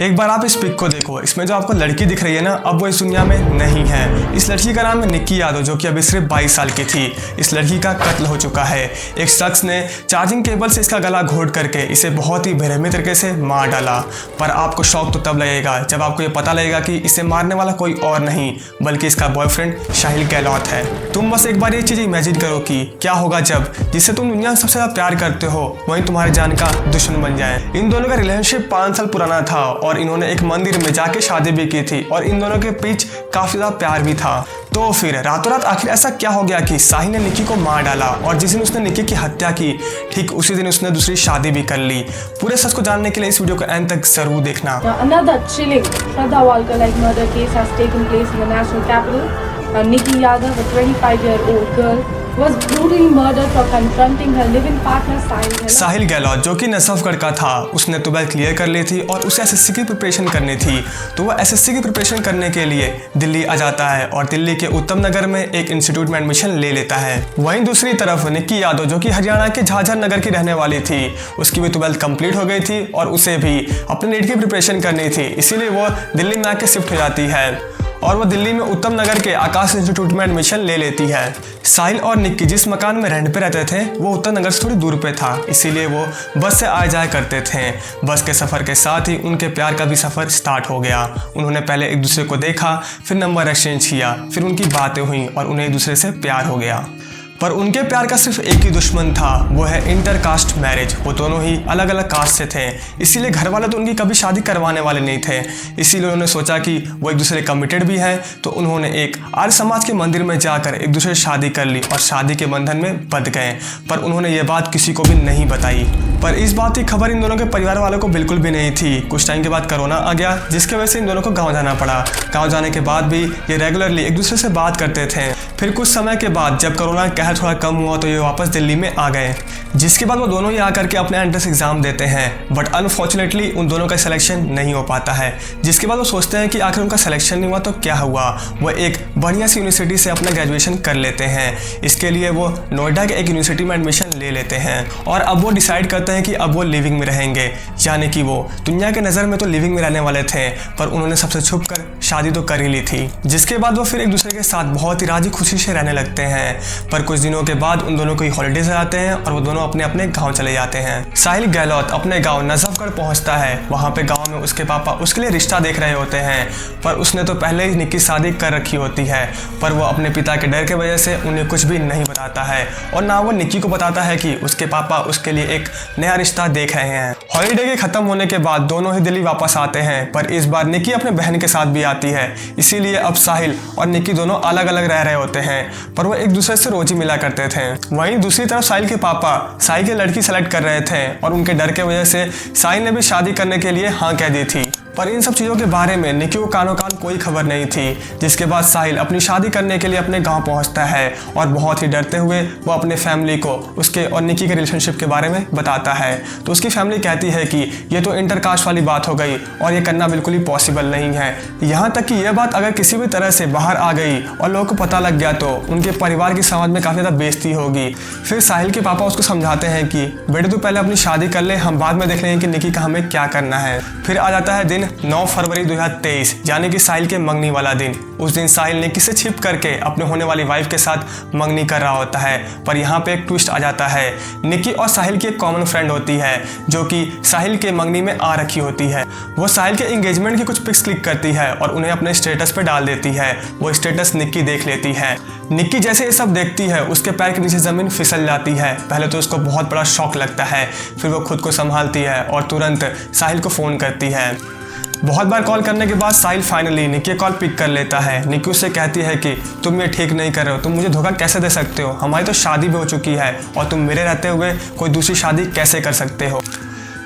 एक बार आप इस पिक को देखो, इसमें जो आपको लड़की दिख रही है ना, अब वो इस दुनिया में नहीं है। इस लड़की का नाम है निक्की यादव, जो कि अभी सिर्फ 22 साल की थी। इस लड़की का कत्ल हो चुका है। एक शख्स ने चार्जिंग केबल से इसका गला घोट करके इसे बहुत ही बेरहमी तरीके से मार डाला। पर आपको शौक तो तब लगेगा जब आपको ये पता लगेगा कि इसे मारने वाला कोई और नहीं बल्कि इसका बॉयफ्रेंड साहिल गहलोत है। तुम बस एक बार ये चीज़ इमेजिन करो कि क्या होगा जब जिससे तुम दुनिया में सबसे ज़्यादा प्यार करते हो वहीं तुम्हारे जान का दुश्मन बन जाए। इन दोनों का रिलेशनशिप 5 साल पुराना था और इन्होंने एक मंदिर में जाके शादी भी की थी और इन दोनों के बीच काफ़ी ज़्यादा प्यार भी था। तो फिर रातों रात आखिर ऐसा क्या हो गया कि साहिल ने निक्की को मार डाला और जिस दिन उसने निक्की की हत्या की ठीक उसी दिन उसने दूसरी शादी भी कर ली। पूरे सच को जानने के लिए इस वीडियो को एंड तक जरूर देखना। Another chilling Shraddha Walker-like murder case has taken place in the national capital. Nikki Yadav, a 25-year-old girl, was brutally murdered for confronting her live-in partner साहिल गहलोत, जो कि नजफगढ़ का था। उसने 12th क्लियर कर ली थी और उसे एसएससी की प्रिपरेशन करनी थी। तो वह एसएससी की प्रिपरेशन करने के लिए दिल्ली आ जाता है और दिल्ली के उत्तम नगर में एक इंस्टीट्यूट में एडमिशन ले लेता है। वहीं दूसरी तरफ निक्की यादव, जो कि हरियाणा के झाझर नगर की रहने वाली थी, उसकी भी 12th कंप्लीट हो गई थी और उसे भी अपने नीट की प्रिपरेशन करनी थी। इसीलिए वो दिल्ली में आके शिफ्ट हो जाती है और वो दिल्ली में उत्तम नगर के आकाश इंस्टीट्यूट में एडमिशन ले लेती है। साहिल और निक्की जिस मकान में रेंट पे रहते थे वो उत्तम नगर से थोड़ी दूर पे था, इसीलिए वो बस से आए जाया करते थे। बस के सफ़र के साथ ही उनके प्यार का भी सफ़र स्टार्ट हो गया। उन्होंने पहले एक दूसरे को देखा, फिर नंबर एक्सचेंज किया, फिर उनकी बातें हुई और उन्हें एक दूसरे से प्यार हो गया। पर उन्के प्यार का सिर्फ एक ही दुश्मन था, वो है इंटरकास्ट मैरिज। वो दोनों ही अलग अलग कास्ट से थे, इसीलिए घर वाले तो उनकी कभी शादी करवाने वाले नहीं थे। इसीलिए उन्होंने सोचा कि वो एक दूसरे कमिटेड भी हैं, तो उन्होंने एक आर्य समाज के मंदिर में जाकर एक दूसरे से शादी कर ली और शादी के बंधन में बंध गए। पर उन्होंने ये बात किसी को भी नहीं बताई। पर इस बात की खबर इन दोनों के परिवार वालों को बिल्कुल भी नहीं थी। कुछ टाइम के बाद कोरोना आ गया, जिसकी वजह से इन दोनों को गाँव जाना पड़ा। गाँव जाने के बाद भी ये रेगुलरली एक दूसरे से बात करते थे। फिर कुछ समय के बाद जब कोरोना का कहर थोड़ा कम हुआ तो ये वापस दिल्ली में आ गए, जिसके बाद वो दोनों ही आकर के अपने एंट्रेंस एग्जाम देते हैं। बट अनफॉर्चुनेटली उन दोनों का सिलेक्शन नहीं हो पाता है, जिसके बाद वो सोचते हैं कि आखिर उनका सिलेक्शन नहीं हुआ तो क्या हुआ। वो एक बढ़िया सी यूनिवर्सिटी से अपना ग्रेजुएशन कर लेते हैं। इसके लिए वो नोएडा के एक यूनिवर्सिटी में एडमिशन ले लेते हैं और अब वो डिसाइड करते हैं कि अब वो लिविंग में रहेंगे। यानी कि वो दुनिया के नज़र में तो लिविंग में रहने वाले थे, पर उन्होंने सबसे छुप कर शादी तो कर ही ली थी। जिसके बाद वो फिर एक दूसरे के साथ बहुत ही राजी खुशी से रहने लगते हैं। पर कुछ दिनों के बाद उन दोनों को हॉलीडेज आ जाते हैं और वो दोनों अपने अपने गांव चले जाते हैं। साहिल गहलोत अपने गांव नजफगढ़ पहुंचता है। वहां पे गांव में उसके पापा उसके लिए रिश्ता देख रहे होते हैं, पर उसने तो पहले ही निक्की शादी कर रखी होती है। पर वो अपने पिता के डर के वजह से उन्हें कुछ भी नहीं बताता है और ना वो निक्की को बताता है कि उसके पापा उसके लिए एक नया रिश्ता देख रहे हैं। हॉलीडे के खत्म होने के बाद दोनों ही दिल्ली वापस आते हैं, पर इस बार निक्की अपने बहन के साथ भी आती है। इसीलिए अब साहिल और निक्की दोनों अलग अलग रह रहे होते हैं, पर वो एक दूसरे से रोज ही मिला करते थे। वहीं दूसरी तरफ साहिल के पापा साहिल की लड़की सेलेक्ट कर रहे थे और उनके डर के वजह से साहिल ने भी शादी करने के लिए हाँ कह दी थी। पर इन सब चीज़ों के बारे में निक्की को कानो कान कोई खबर नहीं थी। जिसके बाद साहिल अपनी शादी करने के लिए अपने गांव पहुंचता है और बहुत ही डरते हुए वो अपने फैमिली को उसके और निक्की के रिलेशनशिप के बारे में बताता है। तो उसकी फैमिली कहती है कि ये तो इंटरकास्ट वाली बात हो गई और ये करना बिल्कुल ही पॉसिबल नहीं है। यहाँ तक कि यह बात अगर किसी भी तरह से बाहर आ गई और लोगों को पता लग गया तो उनके परिवार की समाज में काफ़ी ज़्यादा बेइज्जती होगी। फिर साहिल के पापा उसको समझाते हैं कि बेटे तू पहले अपनी शादी कर ले, हम बाद में देख लेंगे कि निक्की का हमें क्या करना है। फिर आ जाता है दिन 9 फरवरी 2023, यानी कि साहिल के मंगनी वाला दिन। उस दिन साहिल निक्की से छिप करके अपने होने वाली वाइफ के साथ मंगनी कर रहा होता है। पर यहाँ पे एक ट्विस्ट आ जाता है। निक्की और साहिल की एक कॉमन फ्रेंड होती है जो कि साहिल के मंगनी में आ रखी होती है। वो साहिल के एंगेजमेंट की कुछ पिक्स क्लिक करती है और उन्हें अपने स्टेटस पे डाल देती है। वो स्टेटस निक्की देख लेती है। निक्की जैसे ये सब देखती है उसके पैर के नीचे ज़मीन फिसल जाती है। पहले तो उसको बहुत बड़ा शॉक लगता है, फिर वो खुद को संभालती है और तुरंत साहिल को फ़ोन करती है। बहुत बार कॉल करने के बाद साहिल फाइनली निक्की कॉल पिक कर लेता है। निक्की उससे कहती है कि तुम ये ठीक नहीं कर रहे हो, तुम मुझे धोखा कैसे दे सकते हो, हमारी तो शादी भी हो चुकी है और तुम मेरे रहते हुए कोई दूसरी शादी कैसे कर सकते हो।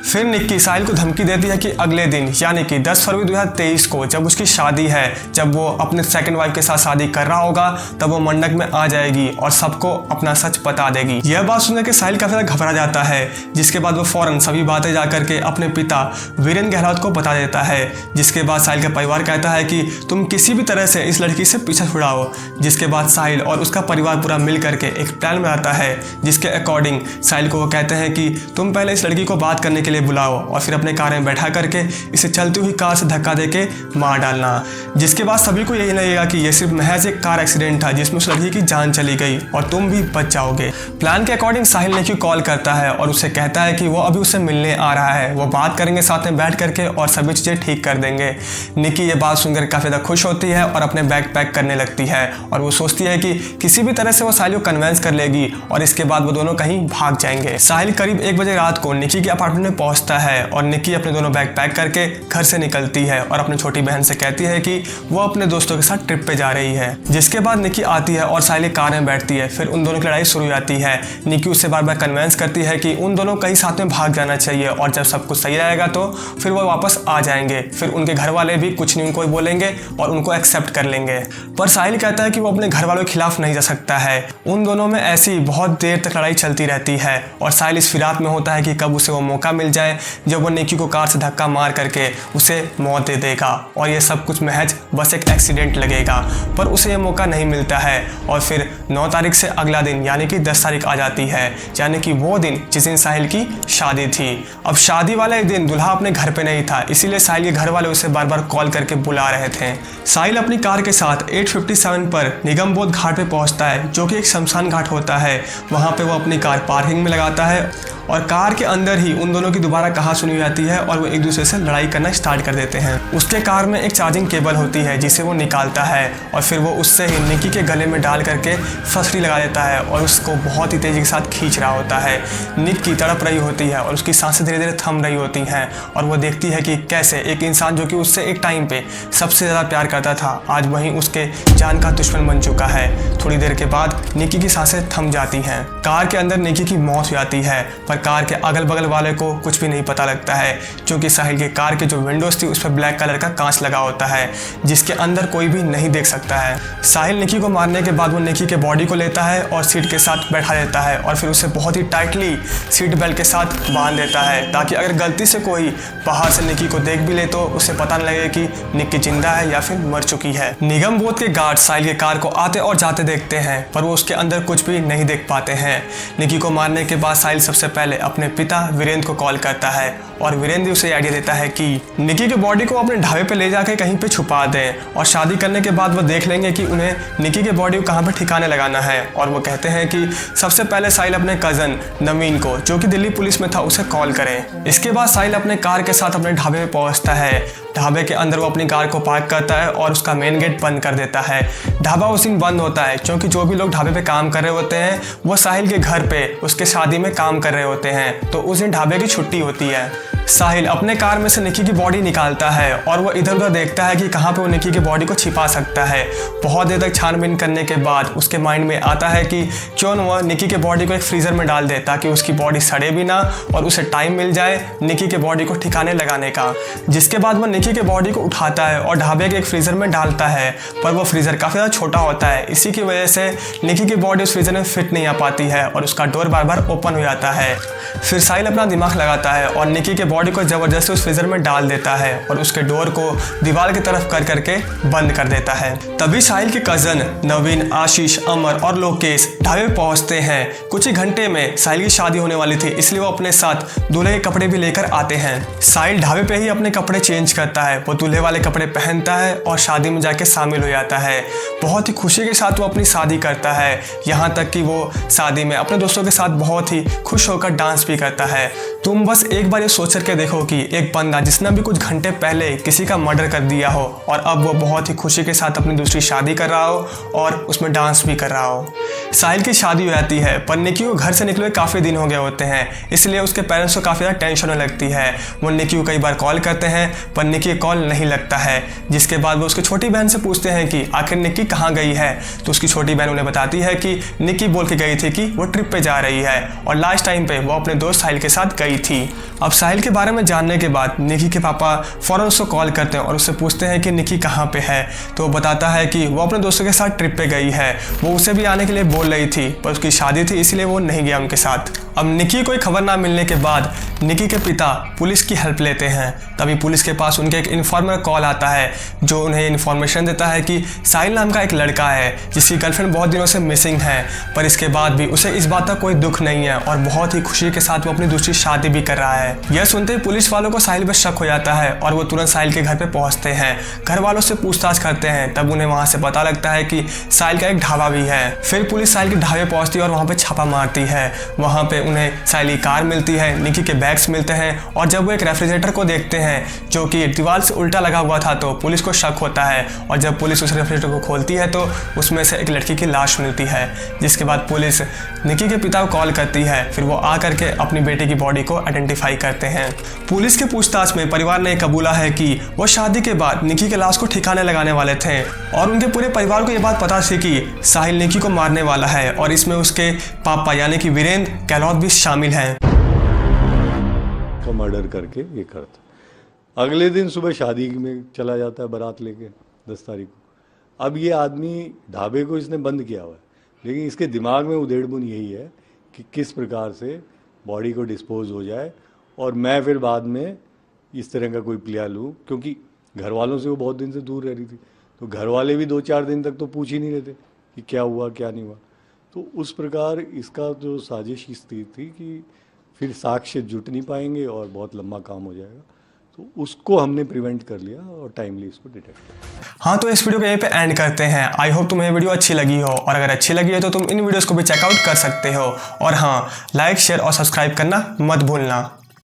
फिर निक्की साहिल को धमकी देती है कि अगले दिन यानी कि 10 फरवरी 2023 को जब उसकी शादी है, जब वो अपने सेकंड वाइफ के साथ शादी कर रहा होगा, तब वो मंडप में आ जाएगी और सबको अपना सच बता देगी। यह बात सुनकर के साहिल काफी ज्यादा घबरा जाता है, जिसके बाद वो फौरन सभी बातें जाकर के अपने पिता वीरेंद्र गहलोत को बता देता है। जिसके बाद साहिल का परिवार कहता है कि तुम किसी भी तरह से इस लड़की से पीछा छुड़ाओ। जिसके बाद साहिल और उसका परिवार पूरा मिल करके एक प्लान बनाता है, जिसके अकॉर्डिंग साहिल को वो कहते हैं कि तुम पहले इस लड़की को बात करने के लिए लिए बुलाओ और फिर अपने कार में बैठा करके इसे चलती हुई कार से धक्का देके मार डालना, जिसके बाद सभी को यही लगेगा कि ये सिर्फ महज एक कार एक्सीडेंट था जिसमें उस लड़की की जान चली गई और तुम भी बच जाओगे। प्लान के अकॉर्डिंग साहिल निकी को कॉल करता है और उससे कहता है कि वो अभी उससे मिलने आ रहा है, वो बात करेंगे साथ में बैठ करके और सभी चीज़ें ठीक कर देंगे। निकी ये बात सुनकर काफ़ी ज़्यादा खुश होती है और अपने बैग पैक करने लगती है और वो सोचती है कि किसी भी तरह से वो साहिल को कन्वेंस कर लेगी और इसके बाद वो दोनों कहीं भाग जाएंगे। साहिल करीब 1 बजे रात को निकी के अपार्टमेंट में पहुंचता है और निकी अपने दोनों बैग पैक करके घर से निकलती है और अपनी छोटी बहन से कहती है कि वो अपने दोस्तों के साथ ट्रिप पे जा रही है। जिसके बाद निकी आती है और साहिल कार में बैठती है। फिर उन दोनों की लड़ाई शुरू हो जाती है। निकी उससे बार बार कन्वेंस करती है कि उन दोनों कहीं साथ में भाग जाना चाहिए और जब सब कुछ सही रहेगा तो फिर वो वापस आ जाएंगे। फिर उनके घर वाले भी कुछ नहीं उनको बोलेंगे और उनको एक्सेप्ट कर लेंगे। पर साहिल कहता है कि वो अपने घर वालों के खिलाफ नहीं जा सकता है। उन दोनों में ऐसी बहुत देर तक लड़ाई चलती रहती है और साहिल इस फिराक में होता है कि कब उसे वो मौका मिल जाए जब वो निकी को कार से धक्का मार करके उसे मौत दे देगा और ये सब कुछ महज बस एक एक्सीडेंट लगेगा। पर उसे ये मौका नहीं मिलता है और फिर 9 तारीख से अगला दिन यानी कि 10 तारीख आ जाती है, यानी कि वो दिन जिस दिन साहिल की शादी थी। अब शादी वाले दिन दूल्हा अपने घर पे नहीं था, इसीलिए साहिल के घर वाले उसे बार बार कॉल करके बुला रहे थे। साहिल अपनी कार के साथ 8:57 पर निगम बोध घाट पे पहुंचता है, जो कि एक शमशान घाट होता है। वहां पे वो अपनी कार पार्किंग में लगाता है और कार के अंदर ही उन दोनों की दोबारा कहा सुनी जाती है और वो एक दूसरे से लड़ाई करना स्टार्ट कर देते हैं। उसके कार में एक चार्जिंग केबल होती है जिसे वो निकालता है और फिर वो उससे ही निकी के गले में डाल करके फंसड़ी लगा देता है और उसको बहुत ही तेज़ी के साथ खींच रहा होता है। निकी तड़प रही होती है और उसकी सांसें धीरे धीरे थम रही होती हैं और वो देखती है कि कैसे एक इंसान जो कि उससे एक टाइम पे सबसे ज़्यादा प्यार करता था आज वहीं उसके जान का दुश्मन बन चुका है। थोड़ी देर के बाद निकी की सांसें थम जाती हैं। कार के अंदर निकी की मौत हो जाती है पर कार के अगल बगल वाले को कुछ भी नहीं पता लगता है, क्योंकि साहिल के कार के जो विंडोज थी उस पर ब्लैक कलर का कांच लगा होता है जिसके अंदर कोई भी नहीं देख सकता है। साहिल निकी को मारने के बाद वो निकी के बॉडी को लेता है और सीट के साथ बैठा देता है और फिर उसे बहुत ही टाइटली सीट बेल्ट के साथ बांध देता है ताकि अगर गलती से कोई बाहर से निकी को देख भी ले तो उसे पता न लगे कि निकी जिंदा है या फिर मर चुकी है। निगम बोध के गार्ड साहिल के कार को आते और जाते देखते हैं पर वो उसके अंदर कुछ भी नहीं देख पाते हैं। निकी को मारने के बाद साहिल सबसे पहले अपने पिता वीरेंद्र को कॉल करता है और वीरेंद्र उसे आइडिया देता है कि निकी के बॉडी को अपने ढाबे पे ले जाके कहीं पे छुपा दें और शादी करने के बाद वो देख लेंगे कि उन्हें निकी के बॉडी को कहाँ पे ठिकाने लगाना है। और वो कहते हैं कि सबसे पहले साहिल अपने कज़न नवीन को, जो कि दिल्ली पुलिस में था, उसे कॉल करें। इसके बाद साहिल अपने कार के साथ अपने ढाबे पे पहुँचता है। ढाबे के अंदर वो अपनी कार को पार्क करता है और उसका मेन गेट बंद कर देता है। ढाबा उस दिन बंद होता है क्योंकि जो भी लोग ढाबे पे काम कर रहे होते हैं वो साहिल के घर पे उसके शादी में काम कर रहे होते हैं, तो उस दिन ढाबे की छुट्टी होती है। साहिल अपने कार में से निकी की बॉडी निकालता है और वो इधर उधर देखता है कि कहाँ पे वो निकी की बॉडी को छिपा सकता है। बहुत देर तक छानबीन करने के बाद उसके माइंड में आता है कि क्यों न वह निकी के बॉडी को एक फ्रीज़र में डाल दे ताकि उसकी बॉडी सड़े भी ना और उसे टाइम मिल जाए निकी के बॉडी को ठिकाने लगाने का। जिसके बाद वह निकी के बॉडी को उठाता है और ढाबे के एक फ्रीज़र में डालता है, पर वो फ्रीज़र काफ़ी ज़्यादा छोटा होता है। इसी की वजह से निकी की बॉडी उस फ्रीज़र में फिट नहीं आ पाती है और उसका डोर बार बार ओपन हो जाता है। फिर साहिल अपना दिमाग लगाता है और निकी के बॉडी को ज़बरदस्ती उस फ्रीज़र में डाल देता है और उसके डोर को दीवार की तरफ कर करके बंद कर देता है। तभी साहिल के कज़न नवीन, आशीष, अमर और लोकेश ढाबे पहुंचते हैं। कुछ ही घंटे में साहिल की शादी होने वाली थी, इसलिए वो अपने साथ दूल्हे के कपड़े भी लेकर आते हैं। साहिल ढाबे पे ही अपने कपड़े चेंज करता है, वो दूल्हे वाले कपड़े पहनता है और शादी में जाके शामिल हो जाता है। बहुत ही खुशी के साथ वो अपनी शादी करता है, यहाँ तक कि वो शादी में अपने दोस्तों के साथ बहुत ही खुश होकर डांस भी करता है। तुम बस एक बार ये सोच करके देखो कि एक बंदा जिसने भी कुछ घंटे पहले किसी का मर्डर कर दिया हो और अब वो बहुत ही खुशी के साथ अपनी दूसरी शादी कर रहा हो और उसमें डांस भी कर रहा हो। साहिल की शादी हो जाती है पर निकी को घर से निकले काफ़ी दिन हो गए होते हैं, इसलिए उसके पेरेंट्स को काफ़ी ज़्यादा टेंशन होने लगती है। वो निकी को कई बार कॉल करते हैं पर निकी कॉल नहीं लगता है। जिसके बाद वो उसकी छोटी बहन से पूछते हैं कि आखिर निकी कहाँ गई है, तो उसकी छोटी बहन उन्हें बताती है कि निकी बोल के गई थी कि वो ट्रिप पे जा रही है और लास्ट टाइम पे वो अपने दोस्त साहिल के साथ गई थी। अब साहिल के बारे में जानने के बाद निकी के पापा फ़ौरन उसको कॉल करते हैं और उससे पूछते हैं कि निकी कहाँ पे है, तो वो बताता है कि वो अपने दोस्तों के साथ ट्रिप पे गई है। वो उसे भी आने के लिए बोल रही थी, पर उसकी शादी थी इसलिए वो नहीं गया उनके साथ। अब निकी को खबर ना मिलने के बाद निकी के पिता पुलिस की हेल्प लेते हैं। तभी पुलिस के पास उनके एक इन्फॉर्मर कॉल आता है जो उन्हें इन्फॉर्मेशन देता है कि साहिल नाम का एक लड़का है जिसकी गर्लफ्रेंड बहुत दिनों से मिसिंग है, पर इसके बाद भी उसे इस बात का कोई दुख नहीं है और बहुत ही खुशी के साथ वो अपनी दूसरी शादी भी कर रहा है। यह सुनते ही पुलिस वालों को साहिल पर शक हो जाता है और वो तुरंत साहिल के घर पे पहुंचते हैं। घर वालों से पूछताछ करते हैं, तब उन्हें वहां से पता लगता है कि साहिल का एक ढाबा भी है। फिर पुलिस साहिल के ढाबे पहुंचती है और वहां पे छापा मारती है। वहां पे उन्हें साहिल की कार मिलती है, निकी के बैग्स मिलते हैं और जब वो एक रेफ्रिजरेटर को देखते हैं जो कि दीवार से उल्टा लगा हुआ था तो पुलिस को शक होता है और जब पुलिस उस रेफ्रिजरेटर को खोलती है तो उसमें से एक लड़की की लाश मिलती है। जिसके बाद पुलिस निकी के पिता को कॉल करती है, फिर वो आकर के अपनी बेटी की बॉडी को आइडेंटिफाई करते हैं। पुलिस के पूछताछ में परिवार ने कबूला है कि वो शादी के बाद निकी के लाश को ठिकाने लगाने वाले थे और उनके पूरे परिवार को ये बात पता थी कि साहिल निकी को मारने वाला है और इसमें उसके पापा यानी कि वीरेंद्र गहलोत भी शामिल हैं। का मर्डर करके ये करता। अगले दिन सुबह शादी में चला जाता है बारात लेके 10 तारीख को। अब ये आदमी ढाबे को इसने बंद किया हुआ है, लेकिन इसके दिमाग में उधेड़बुन यही है कि किस प्रकार से बॉडी को डिस्पोज हो जाए और मैं फिर बाद में इस तरह का कोई प्लेयर लूँ, क्योंकि घर वालों से वो बहुत दिन से दूर रह रही थी तो घर वाले भी 2-4 दिन तक तो पूछ ही नहीं रहे थे कि क्या हुआ क्या नहीं हुआ। तो उस प्रकार इसका जो साजिश इस थी कि फिर साक्ष्य जुट नहीं पाएंगे और बहुत लंबा काम हो जाएगा, तो उसको हमने प्रिवेंट कर लिया और टाइमली इसको डिटेक्ट किया। हाँ, तो इस वीडियो को यहीं पे एंड करते हैं। आई होप तुम्हें वीडियो अच्छी लगी हो और अगर अच्छी लगी है तो तुम इन वीडियोस को भी चेकआउट कर सकते हो और हाँ, लाइक शेयर और सब्सक्राइब करना मत भूलना।